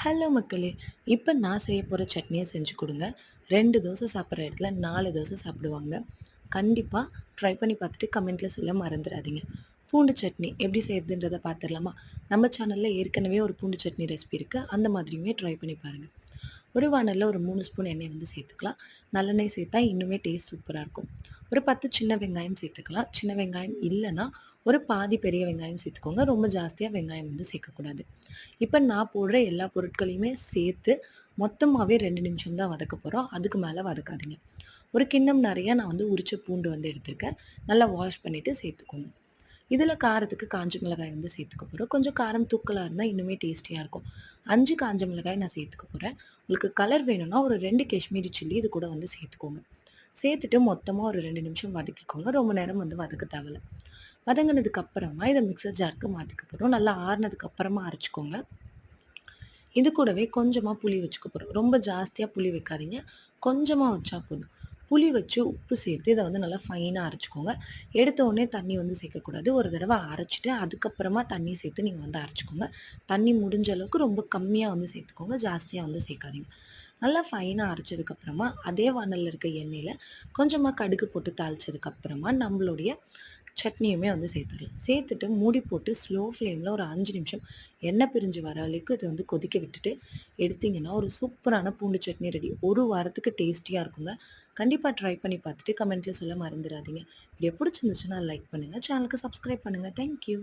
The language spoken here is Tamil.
ஹலோ மக்களே! இப்ப நான் செய்ய போற சட்னிய செஞ்சு குடுங்க. 2 தோசை சாப்பிடுற இடத்துல 4 தோசை சாப்பிடுவாங்க. கண்டிப்பா ட்ரை பண்ணி பார்த்துட்டு கமெண்ட்ல சொல்ல மறந்துறாதீங்க. பூண்டு சட்னி எப்படி செய்றதுன்றத பார்த்துரலாமா? நம்ம சேனல்ல ஏற்கனவே ஒரு பூண்டு சட்னி ரெசிபி இருக்கு. அந்த மாதிரியுமே ட்ரை பண்ணி பாருங்க. ஒரு வாணல்ல ஒரு 3 ஸ்பூன் எண்ணெய் வந்து சேர்த்துக்கலாம். நல்லெண்ணெய் சேர்த்தா இன்னுமே டேஸ்ட் சூப்பரா இருக்கும். ஒரு 10 சின்ன வெங்காயம் சேர்த்துக்கலாம். சின்ன வெங்காயம் இல்லன்னா, ஒரு பாதி பெரிய வெங்காயம் சேர்த்துக்கோங்க. ரொம்ப ஜாஸ்தியா வெங்காயம் வந்து சேர்க்கக்கூடாது. இப்ப நான் போடுற எல்லா பொருட்களையுமே சேர்த்து மொத்தமாவே 2 நிமிஷம் தான் வதக்க போறோம். அதுக்கு மேல வதக்காதீங்க. ஒரு கிண்ணம் நெறைய நான் வந்து உரிச்ச பூண்டு வந்து எடுத்திருக்கேன். நல்லா வாஷ் பண்ணிட்டு சேர்த்துக்கோங்க. இதில காரத்துக்கு காஞ்ச மிளகாய் வந்து சேர்த்துக்க போறோம். கொஞ்சம் காரம் தூக்கலா இருந்தா இன்னுமே டேஸ்டியா இருக்கும். 5 காஞ்ச மிளகாய் நான் சேர்த்துக்க போறேன். உங்களுக்கு கலர் வேணும்னா ஒரு 2 காஷ்மீரி சில்லி இது கூட வந்து சேர்த்துக்கோங்க. சேர்த்துட்டு மொத்தமா ஒரு 2 நிமிஷம் வதக்கிக்கோங்க. ரொம்ப நேரம் வந்து வதக்க தேவையில்ல. வதங்குனதுக்கு அப்புறமா இத மிக்ஸர் ஜாருக்கு மாத்திக்க போறோம். நல்லா ஆறுனதுக்கு அப்புறமா அரைச்சுக்கோங்க. இது கூடவே கொஞ்சமா புளி வச்சுக்க போறோம். ரொம்ப ஜாஸ்தியா புளி வைக்காதீங்க. கொஞ்சமா வச்சா போதும். புளி வச்சு உப்பு சேர்த்து இத வந்து நல்லா ஃபைனா அரைச்சுக்கோங்க. எடுத்த உடனே தண்ணி வந்து சேர்க்கக்கூடாது. ஒரு தடவ அரைச்சுட்டு, அதுக்கப்புறமா தண்ணி சேர்த்து நீங்க வந்து அரைச்சுக்கோங்க. தண்ணி முடிஞ்ச அளவுக்கு ரொம்ப கம்மியா வந்து சேர்த்துக்கோங்க. ஜாஸ்தியா வந்து சேர்க்காதீங்க. நல்லா ஃபைனா அரைச்சதுக்கப்புறமா, அதே வாணல்ல இருக்க எண்ணெயில கொஞ்சமா கடுகு போட்டு தாளிச்சதுக்கப்புறமா, நம்மளுடைய சட்னியுமே வந்து சேர்த்துடலாம். சேர்த்துட்டு மூடி போட்டு ஸ்லோ ஃப்ளேம்ல ஒரு 5 நிமிஷம் எண்ணெய் பிரிஞ்சு வர அளவுக்கு இத வந்து கொதிக்க விட்டுட்டு எடுத்தீங்கன்னா, ஒரு சூப்பரான பூண்டு சட்னி ரெடி. ஒரு வாரத்துக்கு டேஸ்டியா இருக்குங்க. கண்டிப்பா ட்ரை பண்ணி பார்த்துட்டு கமெண்ட்ல சொல்ல மறந்துறாதீங்க. வீடியோ புடிச்சிருந்துச்சுன்னா லைக் பண்ணுங்க. சேனலுக்கு சப்ஸ்கிரைப் பண்ணுங்க. Thank you.